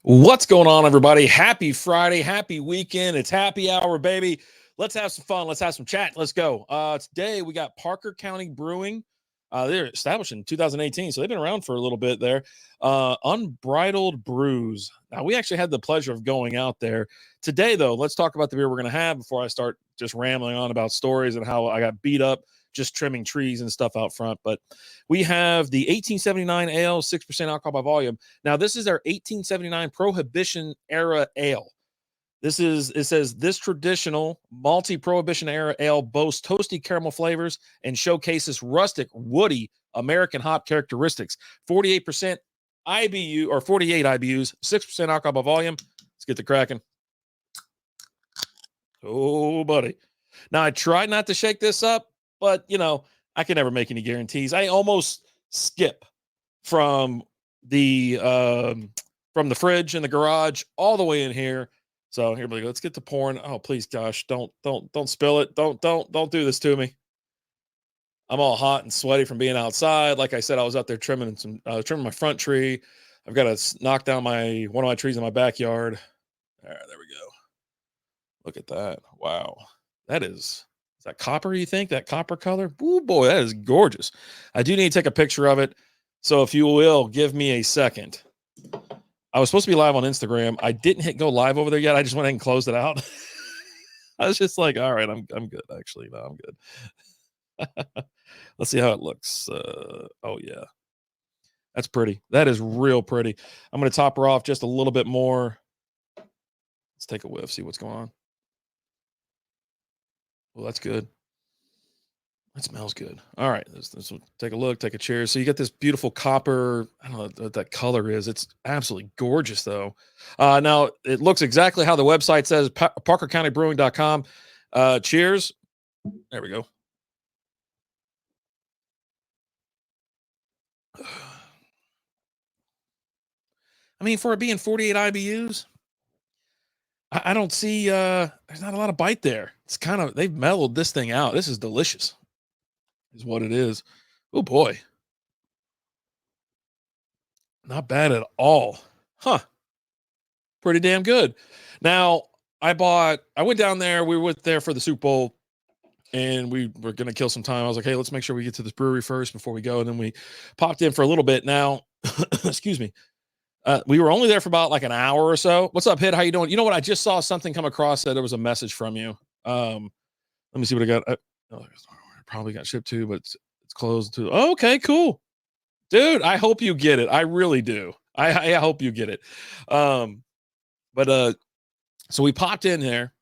What's going on, everybody? Happy Friday, happy weekend. It's happy hour, baby. Let's have some fun. Let's have some chat. Let's go. Today we got Parker Count Brewing. They're established in 2018, so they've been around for a little bit there. Unbridled Brews. Now, we actually had the pleasure of going out there. Today, though, let's talk about the beer we're going to have before I start just rambling on about stories and how I got beat up just trimming trees and stuff out front. But we have the 1879 ale, 6% alcohol by volume. Now, this is our 1879 Prohibition Era Ale. It says this traditional multi-Prohibition Era Ale boasts toasty caramel flavors and showcases rustic, woody American hop characteristics. 48% IBU or 48 IBUs, 6% alcohol by volume. Let's get the cracking. Oh, buddy. Now, I tried not to shake this up, but, I can never make any guarantees. I almost skip from the fridge in the garage all the way in here. So here we go. Let's get to pouring. Oh, please, gosh, don't spill it. Don't do this to me. I'm all hot and sweaty from being outside. Like I said, I was out there trimming my front tree. I've got to knock down one of my trees in my backyard. There we go. Look at that. Wow. Is that copper, you think? That copper color? Ooh, boy, that is gorgeous. I do need to take a picture of it. So if you will, give me a second. I was supposed to be live on Instagram. I didn't hit go live over there yet. I just went ahead and closed it out. I was just like, all right, I'm good, actually. No, I'm good. Let's see how it looks. Oh, yeah. That's pretty. That is real pretty. I'm going to top her off just a little bit more. Let's take a whiff, see what's going on. Well, that's good. That smells good. All right, let's take a look, take a cheers. So you got this beautiful copper. I don't know what that color is. It's absolutely gorgeous, though. Now, it looks exactly how the website says, parkercountybrewing.com. Cheers. There we go. I mean, for it being 48 IBUs, I don't see, there's not a lot of bite there. It's they've mellowed this thing out. This is delicious, is what it is. Oh, boy. Not bad at all. Huh. Pretty damn good. Now, I went down there. We went there for the Super Bowl, and we were going to kill some time. I was like, hey, let's make sure we get to this brewery first before we go. And then we popped in for a little bit. Now, excuse me. We were only there for about like an hour or so. What's up, Hid? How you doing? You know what? I just saw something come across that there was a message from you. Let me see what I got. Probably got shipped to, but it's closed to. Oh, okay, cool. Dude, I hope you get it. I really do. I hope you get it. So we popped in there.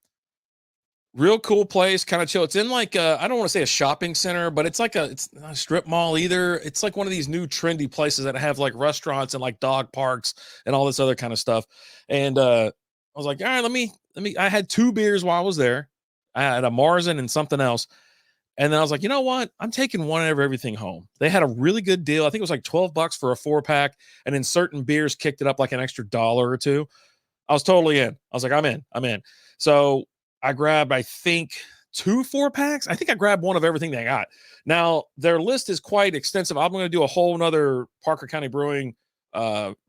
Real cool place, kind of chill. It's in like I don't want to say a shopping center, but it's not a strip mall either. It's like one of these new trendy places that have like restaurants and like dog parks and all this other kind of stuff. And I was like, all right, let me. I had 2 beers while I was there. I had a Marzen and something else. And then I was like, you know what? I'm taking one of everything home. They had a really good deal. I think it was like $12 for a 4-pack. And then certain beers kicked it up like an extra $1 or $2. I was totally in. I was like, I'm in. So I grabbed, I think, 2 4-packs. I think I grabbed one of everything they got. Now, their list is quite extensive. I'm going to do a whole nother Parker County Brewing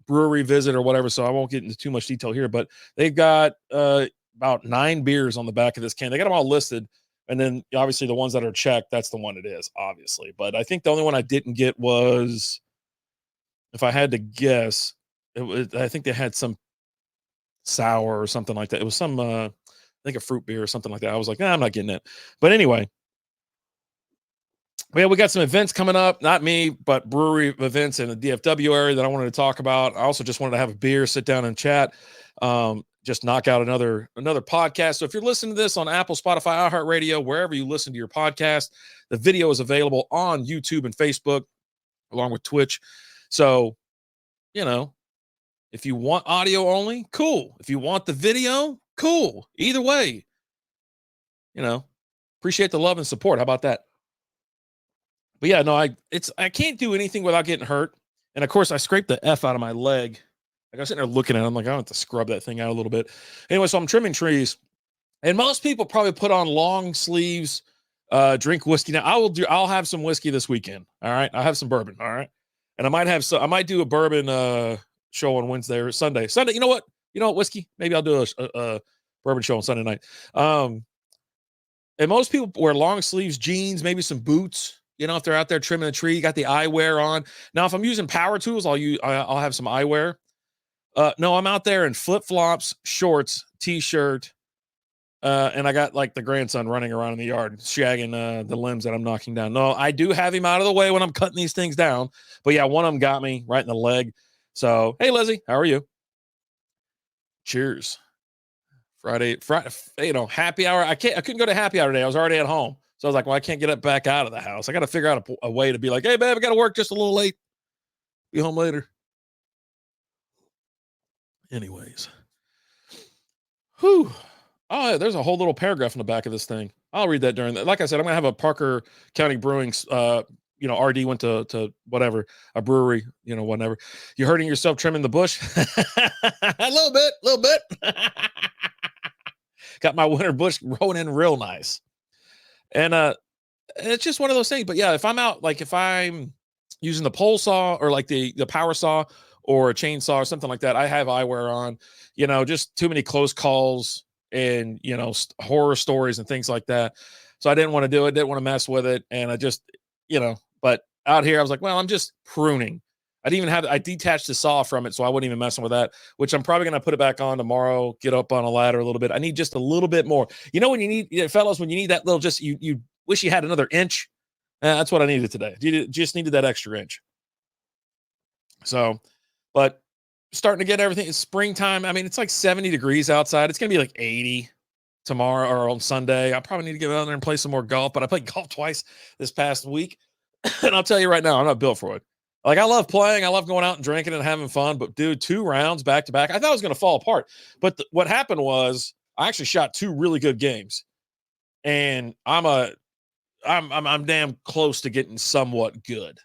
brewery visit or whatever, so I won't get into too much detail here. But they've got about 9 beers on the back of this can. They got them all listed. And then, obviously, the ones that are checked, that's the one it is, obviously. But I think the only one I didn't get was, if I had to guess, I think they had some sour or something like that. It was some... I think a fruit beer or something like that. I was like, nah, I'm not getting it. But anyway, we got some events coming up. Not me, but brewery events in the DFW area that I wanted to talk about. I also just wanted to have a beer, sit down and chat, just knock out another podcast. So if you're listening to this on Apple, Spotify, iHeartRadio, wherever you listen to your podcast, the video is available on YouTube and Facebook, along with Twitch. So, if you want audio only, cool. If you want the video, cool. Either way, appreciate the love and support. How about that? But yeah, no, I can't do anything without getting hurt. And of course, I scraped the F out of my leg. Like I was sitting there looking at it. I'm like, I have to scrub that thing out a little bit. Anyway, so I'm trimming trees. And most people probably put on long sleeves, drink whiskey. Now I'll have some whiskey this weekend. All right. I'll have some bourbon. All right. And I might do a bourbon show on Wednesday or Sunday. Sunday, you know what? Whiskey. Maybe I'll do a bourbon show on Sunday night. And most people wear long sleeves, jeans, maybe some boots. If they're out there trimming the tree, got the eyewear on. Now, if I'm using power tools, I'll have some eyewear. No, I'm out there in flip flops, shorts, t-shirt, and I got like the grandson running around in the yard, shagging the limbs that I'm knocking down. No, I do have him out of the way when I'm cutting these things down. But yeah, one of them got me right in the leg. So, hey, Lizzie, how are you? Cheers. Friday, happy hour. I couldn't go to happy hour today. I was already at home. So I was like, well, I can't get up back out of the house. I got to figure out a way to be like, hey, babe, I got to work just a little late. Be home later. Anyways. Whew. Oh, there's a whole little paragraph in the back of this thing. I'll read that during that. Like I said, I'm going to have a Parker Count Brewing, RD went to whatever, a brewery, whatever. You hurting yourself trimming the bush? a little bit. Got my winter bush growing in real nice. And it's just one of those things. But yeah, if I'm out, like if I'm using the pole saw or like the power saw or a chainsaw or something like that, I have eyewear on, just too many close calls and, horror stories and things like that. So I didn't want to do it, didn't want to mess with it. And I just, but out here I was like, well, I'm just pruning. I detached the saw from it, so I wasn't even messing with that, which I'm probably going to put it back on tomorrow, get up on a ladder a little bit. I need just a little bit more. When you need, fellas, when you need that little, just, you wish you had another inch. That's what I needed today. You just needed that extra inch. So, but starting to get everything. It's springtime. I mean, it's like 70 degrees outside. It's going to be like 80 tomorrow or on Sunday. I probably need to get out there and play some more golf, but I played golf twice this past week. And I'll tell you right now, I'm not built for it. Like, I love playing. I love going out and drinking and having fun. But, dude, 2 rounds back to back, I thought it was going to fall apart. But what happened was I actually shot 2 really good games. And I'm damn close to getting somewhat good.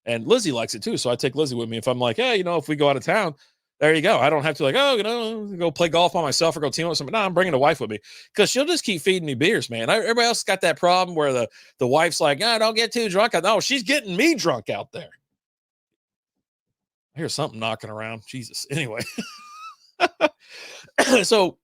And Lizzie likes it, too. So I take Lizzie with me. If I'm like, hey, if we go out of town, there you go. I don't have to go play golf by myself or go team with somebody. No, I'm bringing a wife with me because she'll just keep feeding me beers, man. Everybody else got that problem where the wife's like, don't get too drunk. No, she's getting me drunk out there. I hear something knocking around. Jesus. Anyway. So,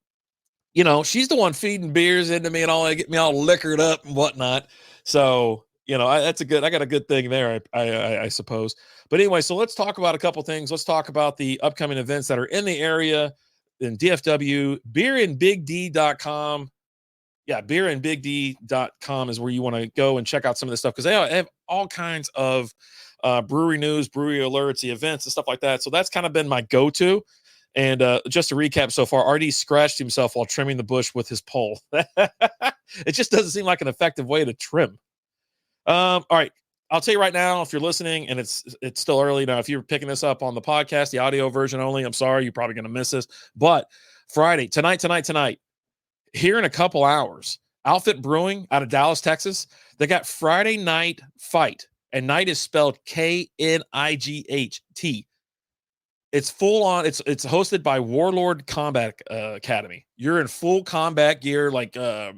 she's the one feeding beers into me and all that, get me all liquored up and whatnot. So, I got a good thing there, I suppose. But anyway, so let's talk about a couple things. Let's talk about the upcoming events that are in the area in DFW. Beerandbigd.com. Yeah, beerandbigd.com is where you want to go and check out some of this stuff because they have all kinds of brewery news, brewery alerts, the events and stuff like that. So that's kind of been my go-to. And just to recap so far, RD scratched himself while trimming the bush with his pole. It just doesn't seem like an effective way to trim. All right. I'll tell you right now, if you're listening and it's still early now, if you're picking this up on the podcast, the audio version only, I'm sorry, you're probably going to miss this. But Friday, tonight, here in a couple hours, Outfit Brewing out of Dallas, Texas, they got Friday Night Fight. And night is spelled Knight. It's full on. It's hosted by Warlord Combat Academy. You're in full combat gear, like what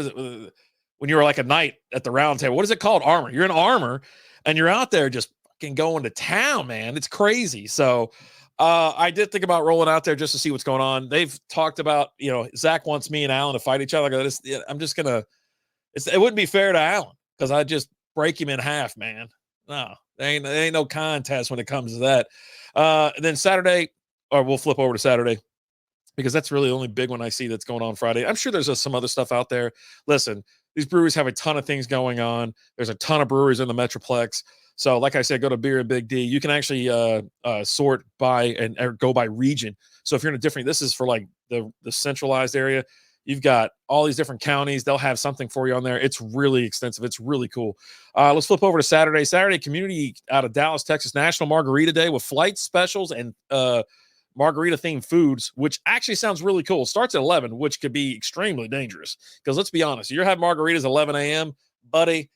is it? When you're like a knight at the round table, what is it called? Armor. You're in armor, and you're out there just fucking going to town, man. It's crazy. So I did think about rolling out there just to see what's going on. They've talked about, Zach wants me and Alan to fight each other. I'm just gonna. It wouldn't be fair to Alan because I just break him in half, man. No, there ain't no contest when it comes to that. Then Saturday, or we'll flip over to Saturday because that's really the only big one I see that's going on Friday. I'm sure there's some other stuff out there. Listen, these breweries have a ton of things going on. There's a ton of breweries in the Metroplex. So like I said, go to Beer and Big D. You can actually sort by or go by region. So if you're in a different, this is for like the centralized area. You've got all these different counties. They'll have something for you on there. It's really extensive. It's really cool. Let's flip over to Saturday. Saturday, community out of Dallas, Texas, National Margarita Day with flight specials and margarita-themed foods, which actually sounds really cool. It starts at 11, which could be extremely dangerous. Because let's be honest, you're having margaritas at 11 a.m., buddy,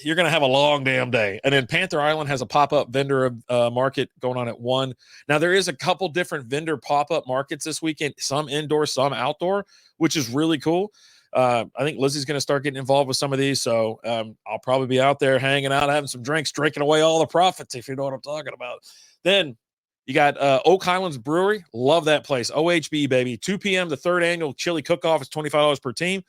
you're going to have a long damn day. And then Panther Island has a pop-up vendor market going on at 1. Now, there is a couple different vendor pop-up markets this weekend, some indoor, some outdoor, which is really cool. I think Lizzie's going to start getting involved with some of these. So I'll probably be out there hanging out, having some drinks, drinking away all the profits, if you know what I'm talking about. Then you got Oak Highlands Brewery. Love that place. OHB, baby. 2 p.m. The third annual chili cook-off is $25 per team.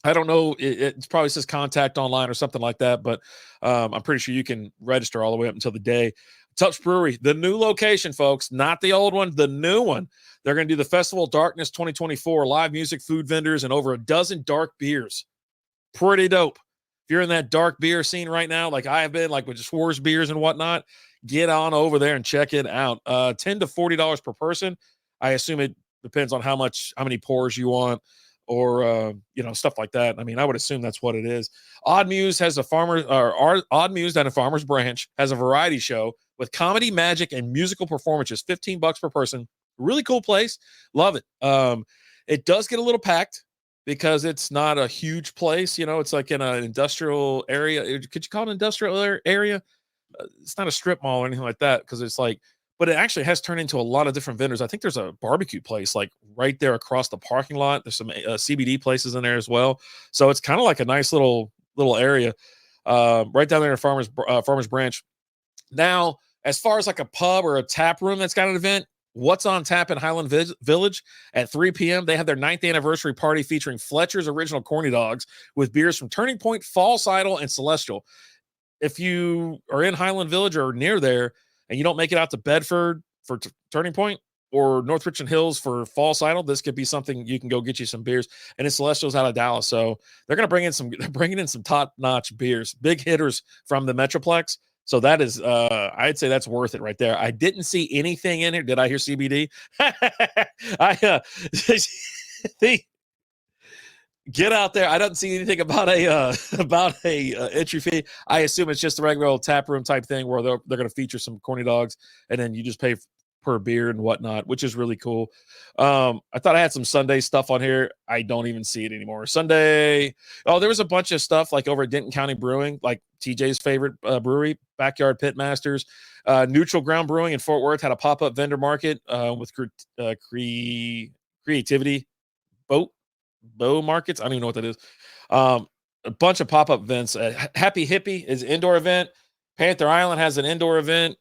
I don't know. It probably says contact online or something like that, but I'm pretty sure you can register all the way up until the day. Touch Brewery, the new location, folks, not the old one, the new one. They're going to do the Festival of Darkness 2024, live music, food vendors, and over a dozen dark beers. Pretty dope. If you're in that dark beer scene right now, like I have been, like with Schwarz beers and whatnot, get on over there and check it out. $10 to $40 per person. I assume it depends on how many pours you want, or stuff like that. I mean, I would assume that's what it is. Odd Muse has Odd Muse and a Farmer's Branch has a variety show with comedy, magic, and musical performances. $15 per person. Really cool place. Love it. It does get a little packed because it's not a huge place. It's like in an industrial area. Could you call it an industrial area? It's not a strip mall or anything like that, because it's like, but it actually has turned into a lot of different vendors. I think there's a barbecue place like right there across the parking lot. There's some CBD places in there as well. So it's kind of like a nice little area right down there in Farmer's Branch. Now, as far as like a pub or a tap room that's got an event, what's on tap in Highland Village at 3 p.m.? They have their 9th anniversary party featuring Fletcher's Original Corny Dogs with beers from Turning Point, False Idol, and Celestial. If you are in Highland Village or near there and you don't make it out to Bedford for Turning Point or North Richland Hills for False Idol, this could be something you can go get you some beers. And it's Celestial's out of Dallas, so they're going to bringing in some top-notch beers, big hitters from the Metroplex. So that is, I'd say that's worth it right there. I didn't see anything in here. Did I hear CBD? Get out there. I don't see anything about a entry fee. I assume it's just a regular old tap room type thing where they're going to feature some corny dogs, and then you just pay per beer and whatnot, which is really cool. I thought I had some Sunday stuff on here. I don't even see it anymore. Sunday. Oh, there was a bunch of stuff like over at Denton County Brewing, like TJ's favorite brewery, Backyard Pitmasters. Neutral Ground Brewing in Fort Worth had a pop-up vendor market with creativity bow markets. I don't even know what that is. A bunch of pop-up events. Happy Hippie is an indoor event. Panther Island has an indoor event.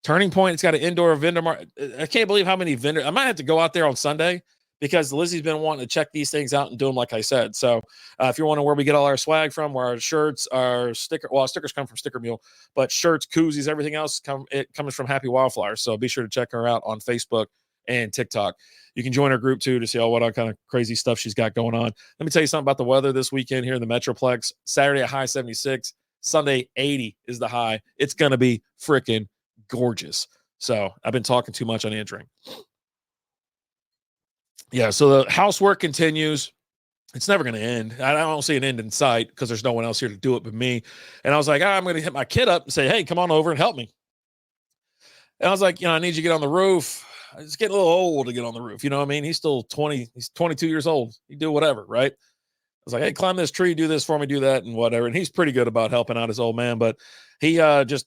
Turning Point, it's got an indoor vendor market. I can't believe how many vendors. I might have to go out there on Sunday because Lizzie's been wanting to check these things out and do them, like I said. So if you're wondering where we get all our swag from, where our shirts, our stickers come from Sticker Mule, but shirts, koozies, everything else comes from Happy Wildflowers. So be sure to check her out on Facebook and TikTok. You can join her group too to see what kind of crazy stuff she's got going on. Let me tell you something about the weather this weekend here in the Metroplex. Saturday a high 76, Sunday 80 is the high. It's going to be freaking gorgeous. So I've been talking too much on entering. Yeah, so the housework continues. It's never going to end. I don't see an end in sight because there's no one else here to do it but me. And I was like, I'm going to hit my kid up and say, hey, come on over and help me. And I was like, I need you to get on the roof. It's getting a little old to get on the roof. You know what I mean? He's still 20. He's 22 years old. He do whatever, right? I was like, hey, climb this tree, do this for me, do that, and whatever. And he's pretty good about helping out his old man, but he just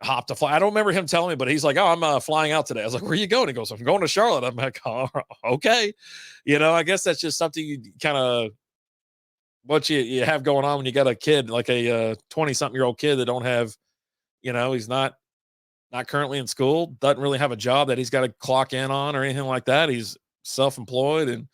hopped a fly. I don't remember him telling me, but he's like, oh, I'm flying out today. I was like, where are you going? He goes, I'm going to Charlotte. I'm like, oh, okay. I guess that's just something you kind of, what you have going on when you got a kid, like a 20-something-year-old kid that don't have, he's not currently in school, doesn't really have a job that he's got to clock in on or anything like that. He's self-employed and,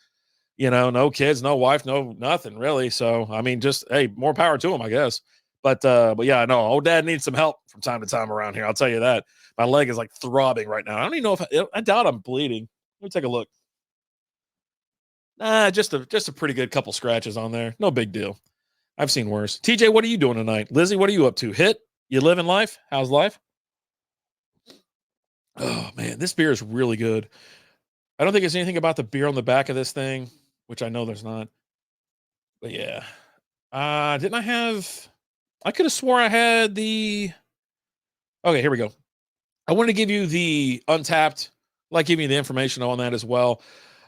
no kids, no wife, no nothing really. So, I mean, just, hey, more power to him, I guess. But yeah, no, old dad needs some help from time to time around here. I'll tell you that. My leg is like throbbing right now. I don't even know if I doubt I'm bleeding. Let me take a look. Just a pretty good couple scratches on there. No big deal. I've seen worse. TJ, what are you doing tonight? Lizzie, what are you up to? You living life? How's life? Oh man, this beer is really good. I don't think there's anything about the beer on the back of this thing, which I know there's not. But yeah. Didn't I have... I could have swore I had the... Okay, here we go. I wanted to give you the Untapped, like giving you the information on that as well.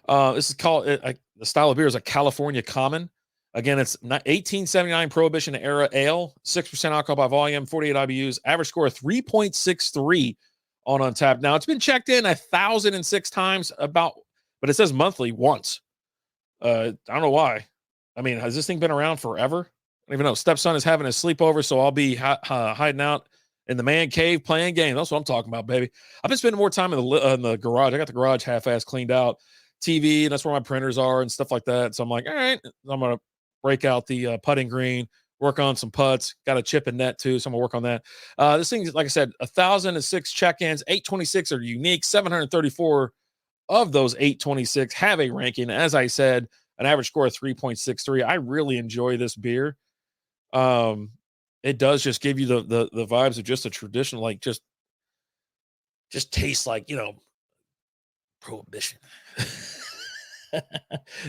This is called... the style of beer is a California Common. Again, it's 1879 Prohibition Era Ale, 6% alcohol by volume, 48 IBUs, average score of 3.63 on Untapped. Now, it's been checked in 1,006 times but it says monthly once. I don't know why. I mean, has this thing been around forever? I don't even know. Stepson is having a sleepover, so I'll be hiding out in the man cave playing games. That's what I'm talking about, baby. I've been spending more time in the garage. I got the garage half-ass cleaned out, TV, and that's where my printers are and stuff like that. So I'm like, all right, I'm gonna break out the putting green, work on some putts. Got a chip and net too, so I'm gonna work on that. This thing, like I said, 1,006 check-ins, 826 are unique, 734 of those 826 have a ranking. As I said, an average score of 3.63. I really enjoy this beer. It does just give you the vibes of just a traditional, like just tastes like, Prohibition.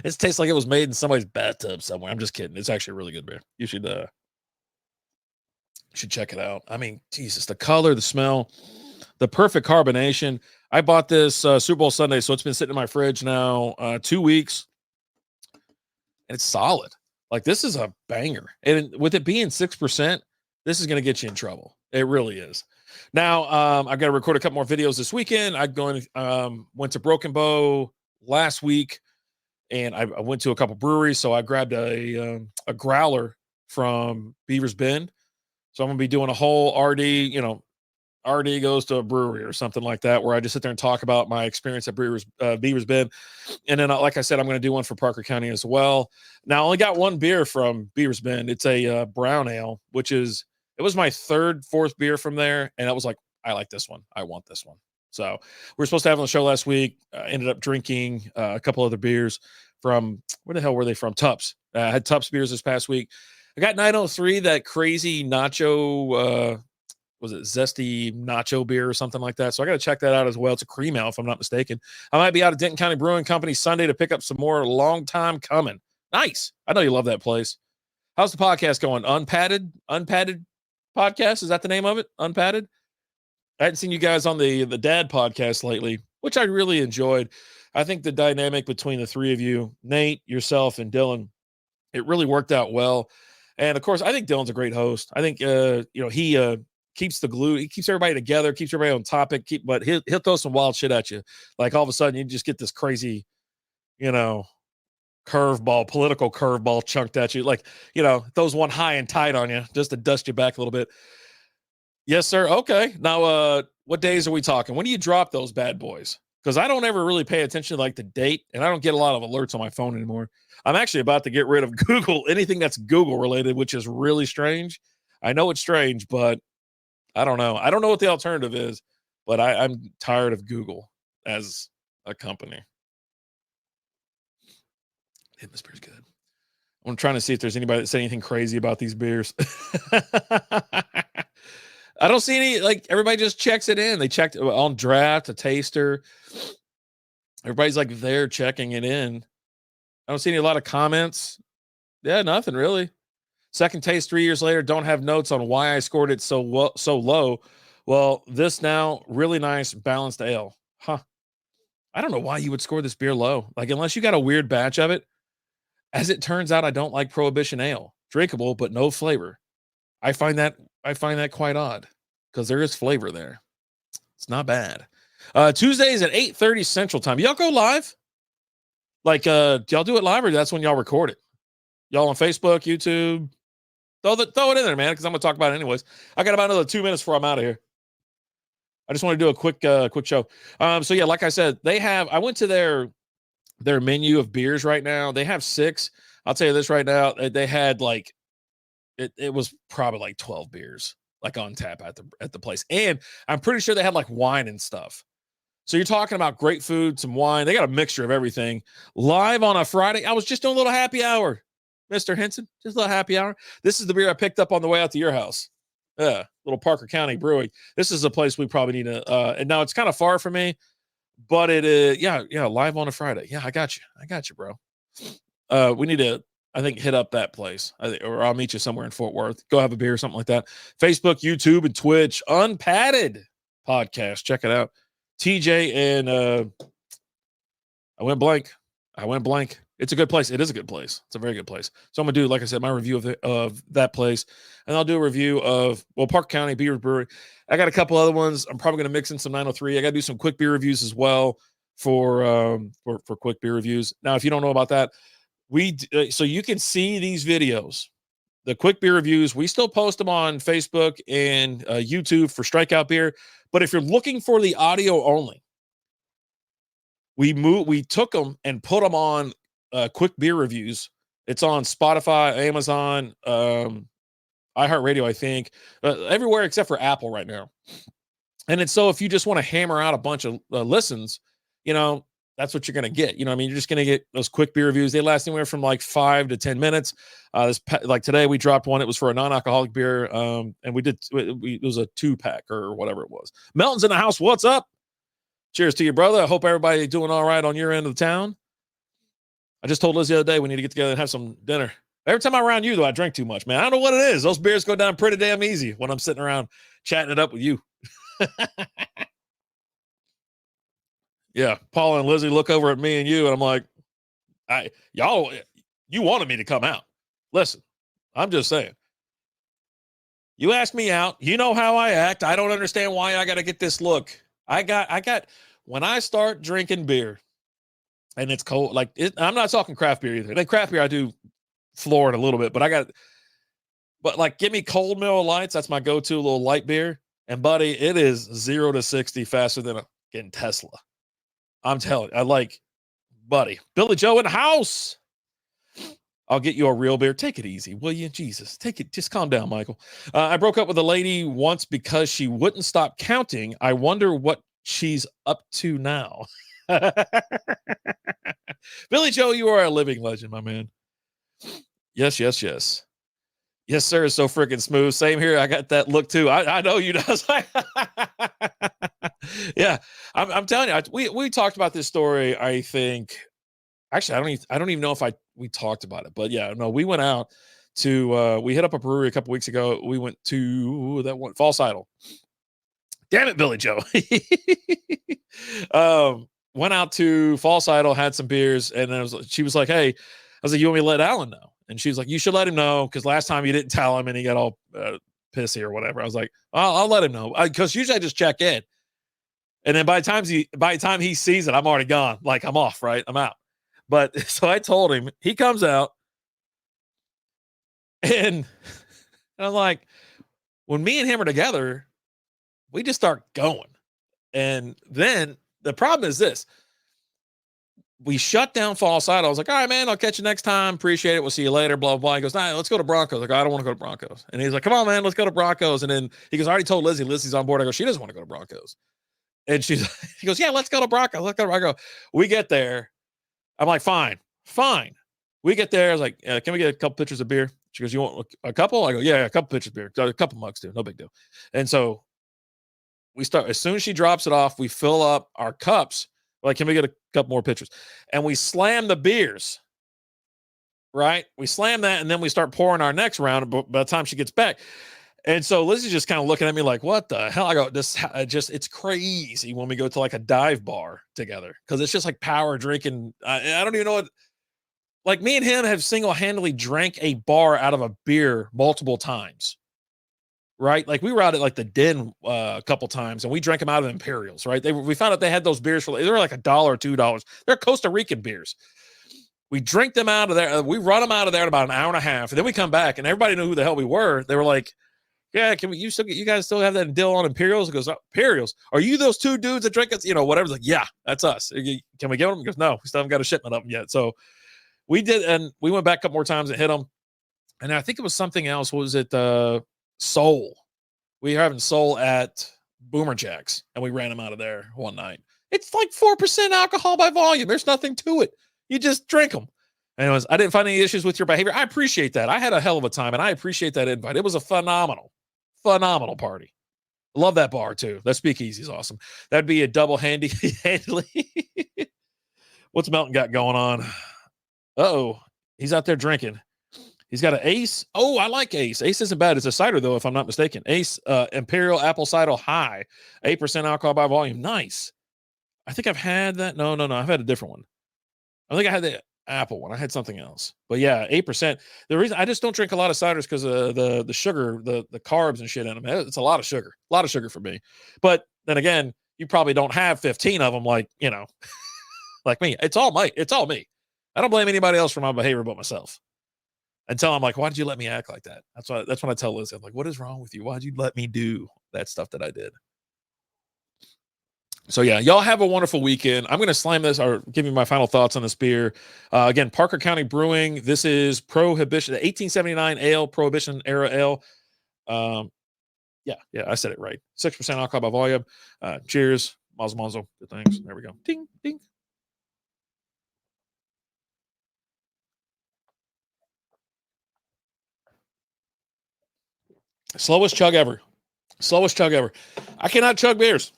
It tastes like it was made in somebody's bathtub somewhere. I'm just kidding. It's actually a really good beer. You should check it out. I mean, Jesus, the color, the smell, the perfect carbonation. I bought this Super Bowl Sunday, so it's been sitting in my fridge now 2 weeks, and it's solid. Like, this is a banger. And with it being 6%, this is going to get you in trouble. It really is. Now, I've got to record a couple more videos this weekend. Went to Broken Bow last week, and I went to a couple breweries. So I grabbed a growler from Beaver's Bend. So I'm going to be doing a whole RD goes to a brewery or something like that, where I just sit there and talk about my experience at Beaver's Bend. And then, like I said, I'm going to do one for Parker County as well. Now, I only got one beer from Beaver's Bend. It's a brown ale, it was my fourth beer from there. And I was like, I like this one. I want this one. So we were supposed to have on the show last week. Ended up drinking a couple other beers from, where the hell were they from? Tups. I had Tups beers this past week. I got 903, that crazy nacho, was it zesty nacho beer or something like that? So I got to check that out as well. It's a cream ale, if I'm not mistaken. I might be out at Denton County Brewing Company Sunday to pick up some more. Long time coming. Nice. I know you love that place. How's the podcast going? Unpadded podcast? Is that the name of it? Unpadded? I hadn't seen you guys on the dad podcast lately, which I really enjoyed. I think the dynamic between the three of you, Nate, yourself, and Dylan, it really worked out well. And of course, I think Dylan's a great host. I think he keeps the glue. He keeps everybody together, keeps everybody on topic. But he'll throw some wild shit at you. Like, all of a sudden, you just get this crazy, political curveball chunked at you. Like, throws one high and tight on you just to dust you back a little bit. Yes, sir. Okay. Now, what days are we talking? When do you drop those bad boys? Because I don't ever really pay attention to, like, the date, and I don't get a lot of alerts on my phone anymore. I'm actually about to get rid of Google, anything that's Google related, which is really strange. I know it's strange, but I don't know. I don't know what the alternative is, but I'm tired of Google as a company. Yeah, this beer's good. I'm trying to see if there's anybody that said anything crazy about these beers. I don't see any, like, everybody just checks it in. They checked on draft, a taster. Everybody's like there checking it in. I don't see a lot of comments. Yeah, nothing really. Second taste 3 years later, don't have notes on why I scored it so low. Well, this now, really nice balanced ale. Huh. I don't know why you would score this beer low. Like, unless you got a weird batch of it. As it turns out, I don't like Prohibition Ale. Drinkable, but no flavor. I find that quite odd, because there is flavor there. It's not bad. Tuesdays at 8:30 Central Time. Y'all go live? Like, do y'all do it live, or that's when y'all record it? Y'all on Facebook, YouTube? Throw it in there, man, because I'm going to talk about it anyways. I got about another 2 minutes before I'm out of here. I just want to do a quick show. So, yeah, like I said, I went to their menu of beers right now. They have 6. I'll tell you this right now. They had, like, it was probably like 12 beers, like, on tap at the place. And I'm pretty sure they had, like, wine and stuff. So you're talking about great food, some wine. They got a mixture of everything. Live on a Friday. I was just doing a little happy hour, Mr. Henson. Just a little happy hour. This is the beer I picked up on the way out to your house. Yeah, little Parker County Brewing. This is a place we probably need to. And now it's kind of far from me, but it live on a Friday. Yeah, I got you, bro. We need to, I think, hit up that place. Or I'll meet you somewhere in Fort Worth. Go have a beer or something like that. Facebook, YouTube, and Twitch. Unpadded podcast. Check it out. TJ and I went blank. It's a good place. It is a good place. It's a very good place. So I'm gonna do, like I said, my review of that place, and I'll do a review of Park County Beer Brewery. I got a couple other ones. I'm probably gonna mix in some 903. I got to do some quick beer reviews as well for quick beer reviews. Now, if you don't know about that, So you can see these videos, the quick beer reviews. We still post them on Facebook and YouTube for Strikeout Beer. But if you're looking for the audio only, we took them and put them on quick beer reviews. It's on Spotify, Amazon, iHeartRadio, I think, everywhere except for Apple right now. And it's so if you just want to hammer out a bunch of listens, that's what you're going to get. You're just going to get those quick beer reviews. They last anywhere from like 5 to 10 minutes. Like today we dropped one. It was for a non-alcoholic beer. And it was a 2-pack or whatever it was. Melton's in the house. What's up? Cheers to you, brother. I hope everybody's doing all right on your end of the town. I just told Liz the other day we need to get together and have some dinner. Every time I'm around you, though, I drink too much, man. I don't know what it is. Those beers go down pretty damn easy when I'm sitting around chatting it up with you. Yeah, Paula and Lizzie look over at me and you, and I'm like, you wanted me to come out. Listen, I'm just saying. You asked me out. You know how I act. I don't understand why I got to get this look. When I start drinking beer and it's cold, I'm not talking craft beer either. Like craft beer, I do floor it a little bit, but give me cold Miller Lights. That's my go-to little light beer. And buddy, it is 0 to 60 faster than a getting Tesla. I'm telling you, buddy, Billy Joe in the house. I'll get you a real beer. Take it easy, will you? Jesus, take it. Just calm down, Michael. I broke up with a lady once because she wouldn't stop counting. I wonder what she's up to now. Billy Joe, you are a living legend, my man. Yes. Yes, sir. So freaking smooth. Same here. I got that look too. I know you does. Yeah, I'm telling you. We talked about this story. I think. Actually, I don't even know if we talked about it. But yeah, no, we went out to. We hit up a brewery a couple weeks ago. We went to that one, False Idol. Damn it, Billy Joe. Went out to False Idol, had some beers, and she was like, "Hey," I was like, "You want me to let Alan know?" And she was like, "You should let him know because last time you didn't tell him and he got all pissy or whatever." I was like, "I'll let him know because usually I just check in, and then by the time he sees it, I'm already gone. Like I'm off, right? I'm out." But so I told him. He comes out, and I'm like, when me and him are together, we just start going, and then the problem is this. We shut down False Idol. I was like, all right, man, I'll catch you next time. Appreciate it. We'll see you later. Blah, blah. He goes, nah, let's go to Broncos. Like, I don't want to go to Broncos. And he's like, come on, man, let's go to Broncos. And then he goes, I already told Lizzie. Lizzie's on board. I go, she doesn't want to go to Broncos. And he goes, yeah, let's go to Broncos. Let's go to Broncos. We get there. I'm like, fine. We get there. I was like, can we get a couple pitchers of beer? She goes, you want a couple? I go, yeah, a couple pitchers of beer. A couple mugs too. No big deal. And so we start, as soon as she drops it off, we fill up our cups. Like, can we get a couple more pitchers? And we slam the beers, right? We slam that, and then we start pouring our next round by the time she gets back. And so Lizzie's just kind of looking at me like, what the hell? I go, it's crazy when we go to like a dive bar together because it's just like power drinking. I don't even know what, like me and him have single-handedly drank a bar out of a beer multiple times. Right, like we were out at like the Den a couple times, and we drank them out of Imperials. Right, we found out they had those beers they were like $1 or $2. They're Costa Rican beers. We drink them out of there. We run them out of there in about an hour and a half, and then we come back, and everybody knew who the hell we were. They were like, "Yeah, can we? You guys still have that deal on Imperials?" It goes, Imperials. Are you those two dudes that drink us? Whatever's like, yeah, that's us. Can we get them? He goes, no, we still haven't got a shipment of them yet. So we did, and we went back a couple more times and hit them. And I think it was something else. What was it? Soul. We were having Soul at Boomer Jacks, and we ran them out of there one night. It's like 4% alcohol by volume. There's nothing to it. You just drink them. Anyways, I didn't find any issues with your behavior. I appreciate that. I had a hell of a time, and I appreciate that invite. It was a phenomenal party. Love that bar, too. That speakeasy is awesome. That'd be a double handily. What's Melton got going on? Uh-oh. He's out there drinking. He's got an Ace. Oh, I like Ace. Ace isn't bad. It's a cider, though, if I'm not mistaken. Ace Imperial Apple Cider High. 8% alcohol by volume. Nice. I think I've had that. No. I've had a different one. I think I had the Apple one. I had something else. But yeah, 8%. The reason I just don't drink a lot of ciders because of the sugar, the carbs and shit in them. It's a lot of sugar. A lot of sugar for me. But then again, you probably don't have 15 of them like me. It's all me. I don't blame anybody else for my behavior but myself. Until I'm like, why did you let me act like that? That's when I tell Liz, I'm like, what is wrong with you? Why did you let me do that stuff that I did? So yeah, y'all have a wonderful weekend. I'm going to slam this or give you my final thoughts on this beer. Again, Parker County Brewing. This is Prohibition, the 1879 ale, Prohibition Era Ale. Yeah, I said it right. 6% alcohol by volume. Cheers. Mazel mazel. Good things. There we go. Ding, ding. Slowest chug ever. Slowest chug ever. I cannot chug beers.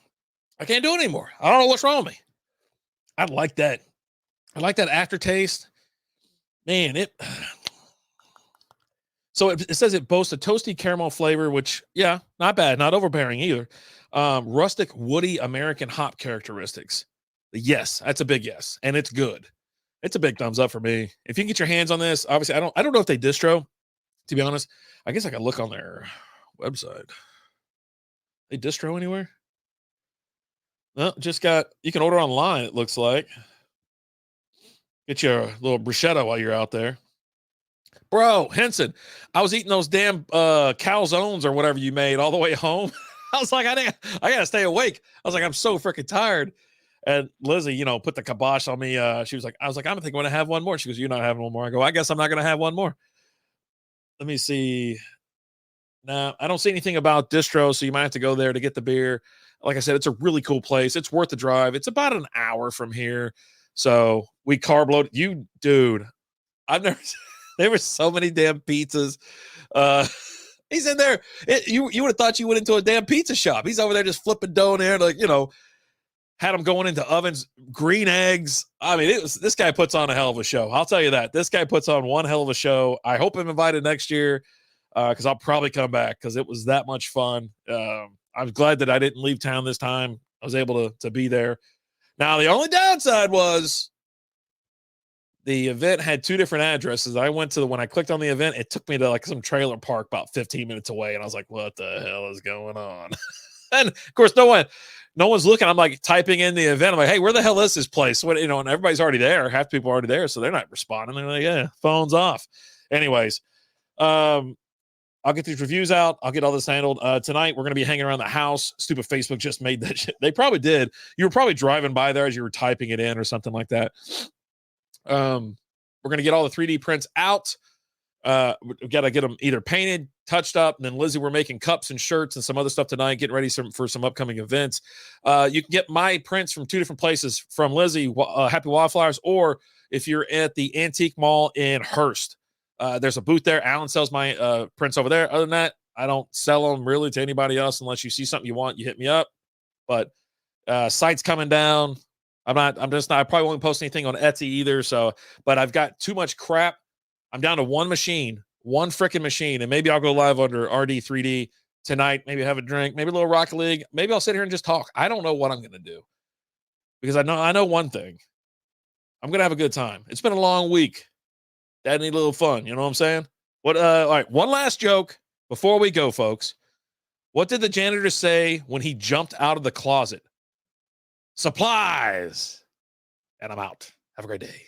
I can't do it anymore. I don't know what's wrong with me. I like that. I like that aftertaste. Man, so it says it boasts a toasty caramel flavor, which, yeah, not bad, not overbearing either. Rustic, woody American hop characteristics. Yes, that's a big yes, and it's good. It's a big thumbs up for me. If you can get your hands on this, obviously, I don't know if they distro. To be honest, I guess I could look on their website. They distro anywhere? No, you can order online. It looks like. Get your little bruschetta while you're out there. Bro, Henson, I was eating those damn calzones or whatever you made all the way home. I was like, I gotta stay awake. I was like, I'm so freaking tired. And Lizzie, put the kibosh on me. She was like, I was like, I'm thinking I'm gonna have one more. She goes, you're not having one more. I go, I guess I'm not gonna have one more. Let me see. No, I don't see anything about distro, so you might have to go there to get the beer. Like I said, it's a really cool place. It's worth the drive. It's about an hour from here. So we carb load you, dude. I've never there were so many damn pizzas. He's in there. You would have thought you went into a damn pizza shop. He's over there just flipping dough in there, like, had them going into ovens, green eggs. I mean, this guy puts on a hell of a show. I'll tell you that. This guy puts on one hell of a show. I hope I'm invited next year because I'll probably come back because it was that much fun. I'm glad that I didn't leave town this time. I was able to be there. Now, the only downside was the event had two different addresses. I went to when I clicked on the event, it took me to like some trailer park about 15 minutes away. And I was like, what the hell is going on? And of course, no one's looking. I'm like typing in the event. I'm like, hey, where the hell is this place? What, and everybody's already there. Half the people are already there. So they're not responding. They're like, yeah, phone's off. Anyways, I'll get these reviews out. I'll get all this handled. Tonight, we're going to be hanging around the house. Stupid Facebook just made that shit. They probably did. You were probably driving by there as you were typing it in or something like that. We're going to get all the 3D prints out. We've got to get them either painted, touched up, and then Lizzie, we're making cups and shirts and some other stuff tonight, getting ready for some upcoming events. You can get my prints from two different places, from Lizzie, Happy Wildflowers, or if you're at the Antique Mall in Hearst. There's a booth there. Alan sells my prints over there. Other than that, I don't sell them really to anybody else unless you see something you want, you hit me up. But site's coming down. I probably won't post anything on Etsy either. So, but I've got too much crap. I'm down to one freaking machine, and maybe I'll go live under RD3D tonight. Maybe have a drink, maybe a little Rocket League. Maybe I'll sit here and just talk. I don't know what I'm going to do because I know one thing. I'm going to have a good time. It's been a long week. That need a little fun. You know what I'm saying? All right. One last joke before we go, folks. What did the janitor say when he jumped out of the closet? Supplies. And I'm out. Have a great day.